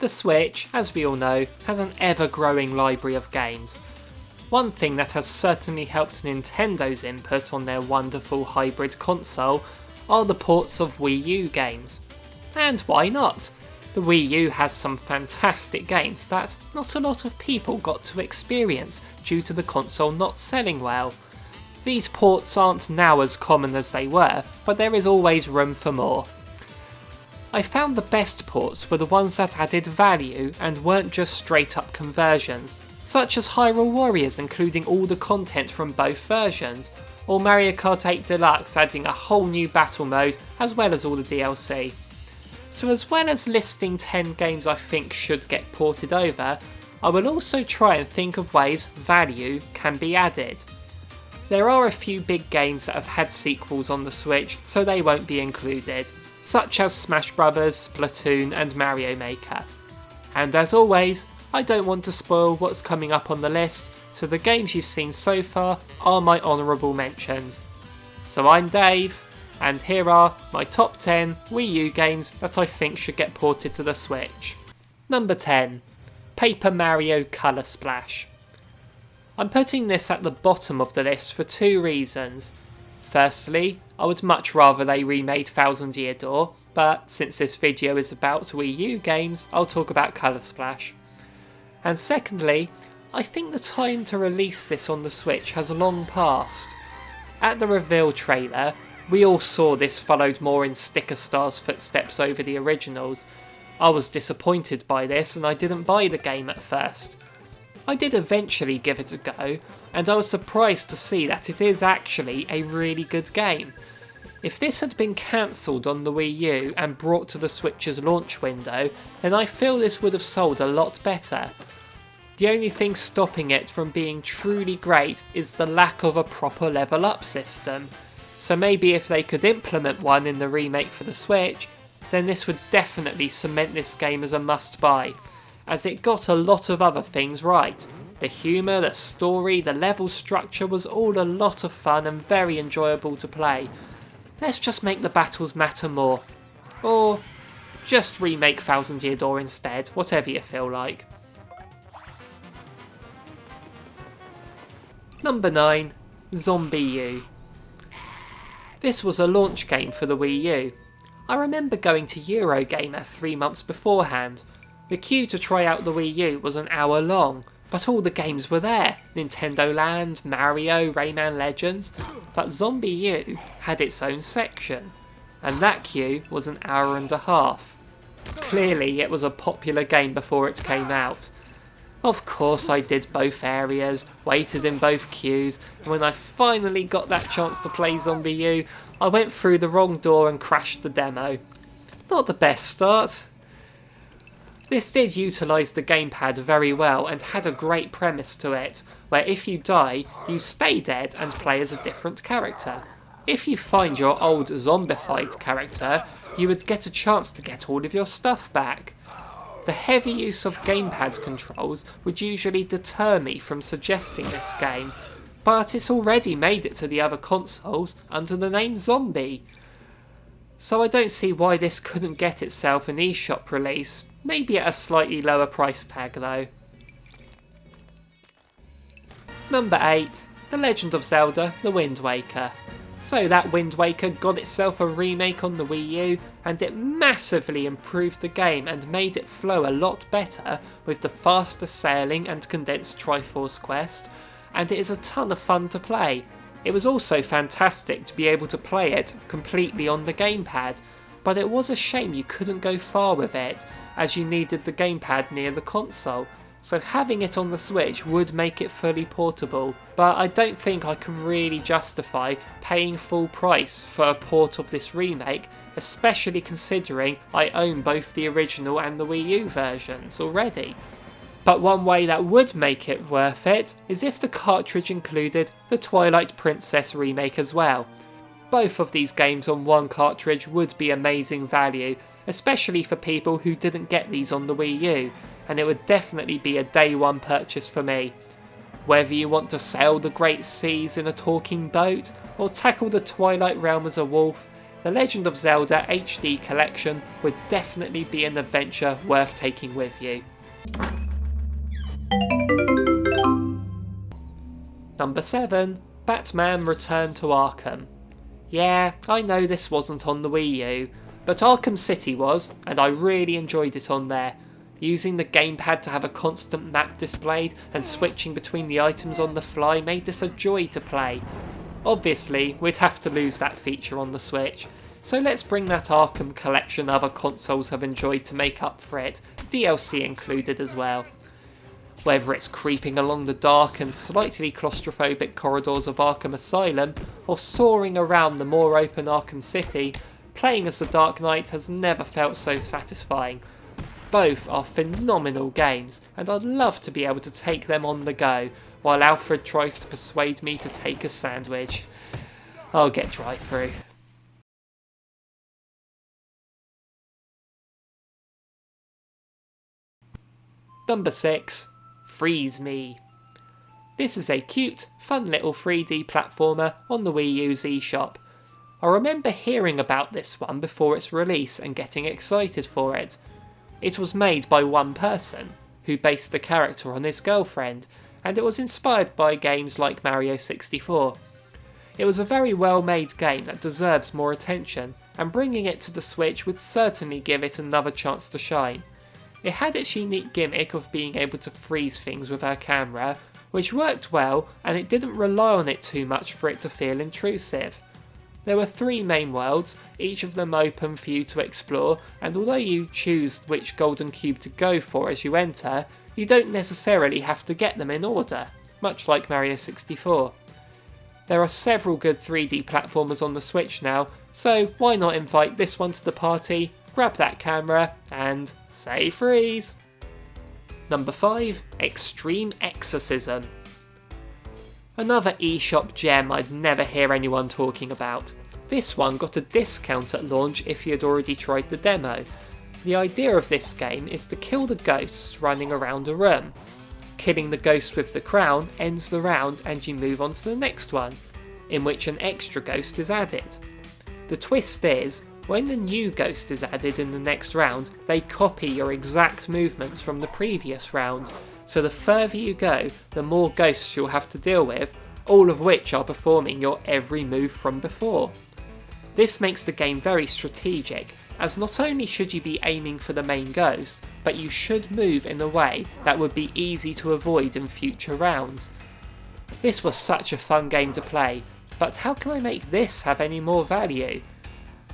The Switch, as we all know, has an ever-growing library of games. One thing that has certainly helped Nintendo's input on their wonderful hybrid console are the ports of Wii U games. And why not? The Wii U has some fantastic games that not a lot of people got to experience due to the console not selling well. These ports aren't now as common as they were, but there is always room for more. I found the best ports were the ones that added value and weren't just straight up conversions, such as Hyrule Warriors including all the content from both versions, or Mario Kart 8 Deluxe adding a whole new battle mode as well as all the DLC. So as well as listing 10 games I think should get ported over, I will also try and think of ways value can be added. There are a few big games that have had sequels on the Switch, so they won't be included, such as Smash Bros, Splatoon and Mario Maker. And as always, I don't want to spoil what's coming up on the list, so the games you've seen so far are my honourable mentions. So I'm Dave, and here are my top 10 Wii U games that I think should get ported to the Switch. Number 10. Paper Mario Color Splash. I'm putting this at the bottom of the list for two reasons. Firstly, I would much rather they remade Thousand Year Door, but since this video is about Wii U games, I'll talk about Color Splash. And secondly, I think the time to release this on the Switch has long passed. At the reveal trailer, we all saw this followed more in Sticker Star's footsteps over the originals. I was disappointed by this and I didn't buy the game at first. I did eventually give it a go, and I was surprised to see that it is actually a really good game. If this had been cancelled on the Wii U and brought to the Switch's launch window, then I feel this would have sold a lot better. The only thing stopping it from being truly great is the lack of a proper level up system. So maybe if they could implement one in the remake for the Switch, then this would definitely cement this game as a must-buy, as it got a lot of other things right. The humour, the story, the level structure was all a lot of fun and very enjoyable to play. Let's just make the battles matter more. Or just remake Thousand Year Door instead, whatever you feel like. Number 9. Zombie U. This was a launch game for the Wii U. I remember going to Eurogamer 3 months beforehand. The queue to try out the Wii U was an hour long, but all the games were there. Nintendo Land, Mario, Rayman Legends, but Zombie U had its own section, and that queue was an hour and a half. Clearly it was a popular game before it came out. Of course I did both areas, waited in both queues, and when I finally got that chance to play Zombie U, I went through the wrong door and crashed the demo. Not the best start. This did utilise the gamepad very well and had a great premise to it, where if you die, you stay dead and play as a different character. If you find your old zombified character, you would get a chance to get all of your stuff back. The heavy use of gamepad controls would usually deter me from suggesting this game, but it's already made it to the other consoles under the name Zombie. So I don't see why this couldn't get itself an eShop release, maybe at a slightly lower price tag though. Number 8. The Legend of Zelda: The Wind Waker. So that Wind Waker got itself a remake on the Wii U, and it massively improved the game and made it flow a lot better with the faster sailing and condensed Triforce quest, and it is a ton of fun to play. It was also fantastic to be able to play it completely on the gamepad, but it was a shame you couldn't go far with it, as you needed the gamepad near the console. So having it on the Switch would make it fully portable, but I don't think I can really justify paying full price for a port of this remake, especially considering I own both the original and the Wii U versions already. But one way that would make it worth it is if the cartridge included the Twilight Princess remake as well. Both of these games on one cartridge would be amazing value, especially for people who didn't get these on the Wii U, and it would definitely be a day one purchase for me. Whether you want to sail the great seas in a talking boat, or tackle the Twilight Realm as a wolf, The Legend of Zelda HD Collection would definitely be an adventure worth taking with you. Number 7. Batman Return to Arkham. Yeah, I know this wasn't on the Wii U, but Arkham City was, and I really enjoyed it on there. Using the gamepad to have a constant map displayed and switching between the items on the fly made this a joy to play. Obviously, we'd have to lose that feature on the Switch, so let's bring that Arkham collection other consoles have enjoyed to make up for it, DLC included as well. Whether it's creeping along the dark and slightly claustrophobic corridors of Arkham Asylum, or soaring around the more open Arkham City, playing as the Dark Knight has never felt so satisfying. Both are phenomenal games, and I'd love to be able to take them on the go, while Alfred tries to persuade me to take a sandwich. I'll get drive-through. Number 6. Freeze Me. This is a cute, fun little 3D platformer on the Wii U's eShop. I remember hearing about this one before its release and getting excited for it. It was made by one person, who based the character on his girlfriend, and it was inspired by games like Mario 64. It was a very well made game that deserves more attention, and bringing it to the Switch would certainly give it another chance to shine. It had its unique gimmick of being able to freeze things with our camera, which worked well, and it didn't rely on it too much for it to feel intrusive. There were 3 main worlds, each of them open for you to explore, and although you choose which golden cube to go for as you enter, you don't necessarily have to get them in order, much like Mario 64. There are several good 3D platformers on the Switch now, so why not invite this one to the party, grab that camera, and say freeze! Number 5. Extreme Exorcism. Another eShop gem I'd never hear anyone talking about. This one got a discount at launch if you had already tried the demo. The idea of this game is to kill the ghosts running around a room. Killing the ghost with the crown ends the round and you move on to the next one, in which an extra ghost is added. The twist is, when the new ghost is added in the next round, they copy your exact movements from the previous round, so the further you go, the more ghosts you'll have to deal with, all of which are performing your every move from before. This makes the game very strategic, as not only should you be aiming for the main ghost, but you should move in a way that would be easy to avoid in future rounds. This was such a fun game to play, but how can I make this have any more value?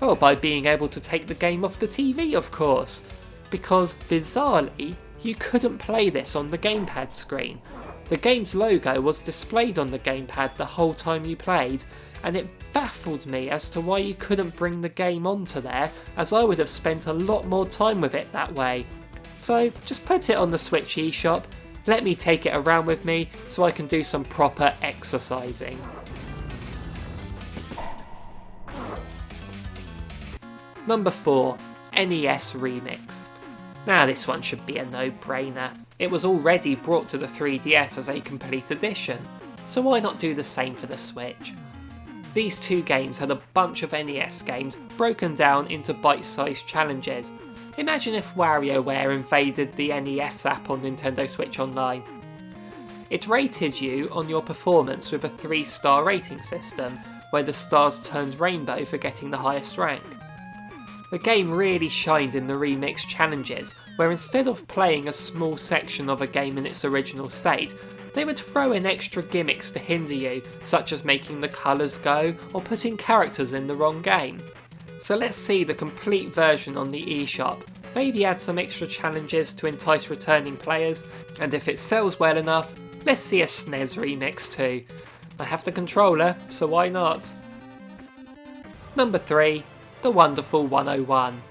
Well, by being able to take the game off the TV, of course, because bizarrely, you couldn't play this on the gamepad screen. The game's logo was displayed on the gamepad the whole time you played, and it baffled me as to why you couldn't bring the game onto there, as I would have spent a lot more time with it that way. So just put it on the Switch eShop, let me take it around with me so I can do some proper exercising. Number 4. NES Remix. Now this one should be a no-brainer. It was already brought to the 3DS as a complete edition, so why not do the same for the Switch? These 2 games had a bunch of NES games broken down into bite-sized challenges. Imagine if WarioWare invaded the NES app on Nintendo Switch Online. It rated you on your performance with a 3-star rating system, where the stars turned rainbow for getting the highest rank. The game really shined in the remix challenges, where instead of playing a small section of a game in its original state, they would throw in extra gimmicks to hinder you, such as making the colours go or putting characters in the wrong game. So let's see the complete version on the eShop, maybe add some extra challenges to entice returning players, and if it sells well enough, let's see a SNES remix too. I have the controller, so why not? Number 3. The Wonderful 101.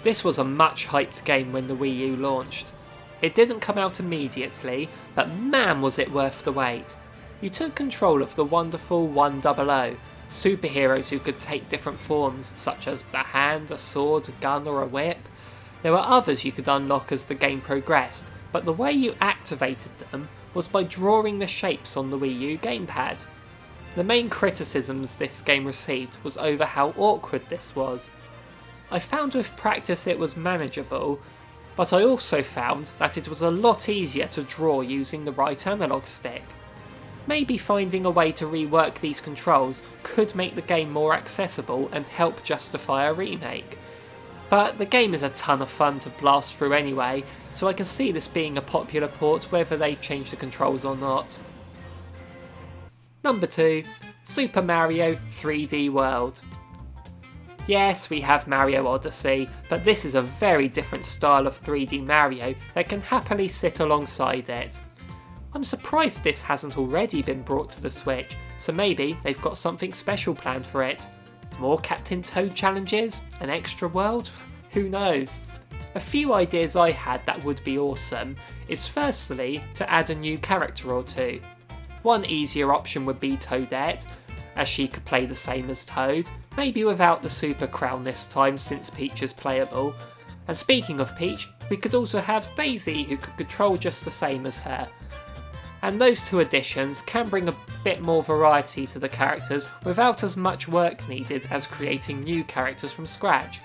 This was a much hyped game when the Wii U launched. It didn't come out immediately, but man was it worth the wait. You took control of the wonderful 100, superheroes who could take different forms, such as a hand, a sword, a gun or a whip. There were others you could unlock as the game progressed, but the way you activated them was by drawing the shapes on the Wii U gamepad. The main criticisms this game received was over how awkward this was. I found with practice it was manageable, but I also found that it was a lot easier to draw using the right analog stick. Maybe finding a way to rework these controls could make the game more accessible and help justify a remake. But the game is a ton of fun to blast through anyway, so I can see this being a popular port whether they change the controls or not. Number 2. Super Mario 3D World. Yes, we have Mario Odyssey, but this is a very different style of 3D Mario that can happily sit alongside it. I'm surprised this hasn't already been brought to the Switch, so maybe they've got something special planned for it. More Captain Toad challenges? An extra world? Who knows? A few ideas I had that would be awesome is firstly to add a new character or two. One easier option would be Toadette, as she could play the same as Toad, maybe without the super crown this time since Peach is playable. And speaking of Peach, we could also have Daisy who could control just the same as her. And those two additions can bring a bit more variety to the characters without as much work needed as creating new characters from scratch.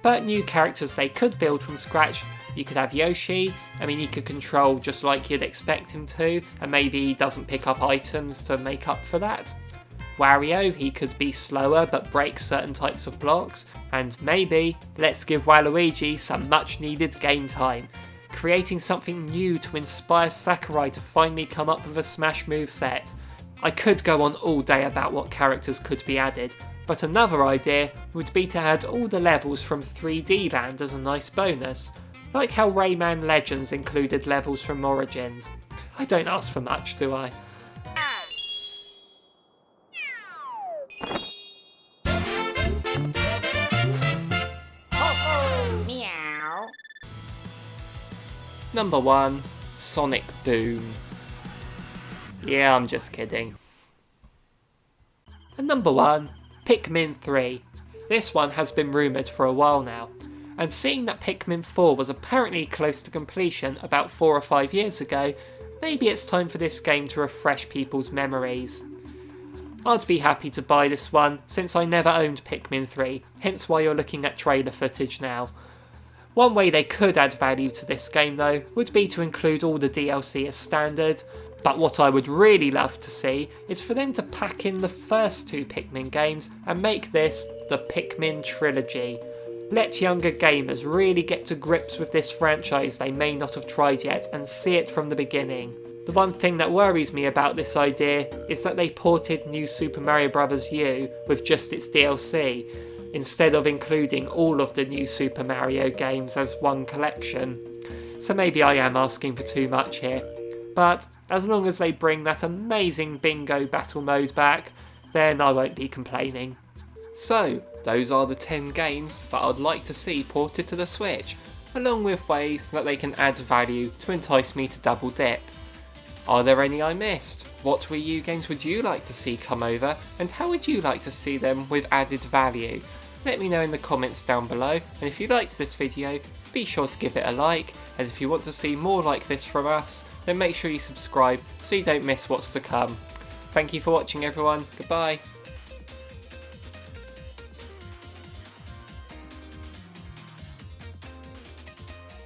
But new characters they could build from scratch, you could have Yoshi, he could control just like you'd expect him to, and maybe he doesn't pick up items to make up for that. Wario, he could be slower but break certain types of blocks, and maybe let's give Waluigi some much needed game time, creating something new to inspire Sakurai to finally come up with a Smash moveset. I could go on all day about what characters could be added, but another idea would be to add all the levels from 3D Land as a nice bonus, like how Rayman Legends included levels from Origins. I don't ask for much, do I? Number 1. Sonic Boom. Yeah, I'm just kidding. And number 1. Pikmin 3. This one has been rumoured for a while now, and seeing that Pikmin 4 was apparently close to completion about 4 or 5 years ago, maybe it's time for this game to refresh people's memories. I'd be happy to buy this one since I never owned Pikmin 3, hence why you're looking at trailer footage now. One way they could add value to this game though would be to include all the DLC as standard, but what I would really love to see is for them to pack in the first 2 Pikmin games and make this the Pikmin trilogy. Let younger gamers really get to grips with this franchise they may not have tried yet and see it from the beginning. The one thing that worries me about this idea is that they ported New Super Mario Bros. U with just its DLC, instead of including all of the New Super Mario games as one collection. So maybe I am asking for too much here, but as long as they bring that amazing bingo battle mode back, then I won't be complaining. So, those are the 10 games that I'd like to see ported to the Switch, along with ways that they can add value to entice me to double dip. Are there any I missed? What Wii U games would you like to see come over, and how would you like to see them with added value? Let me know in the comments down below, and if you liked this video, be sure to give it a like, and if you want to see more like this from us, then make sure you subscribe so you don't miss what's to come. Thank you for watching everyone, goodbye.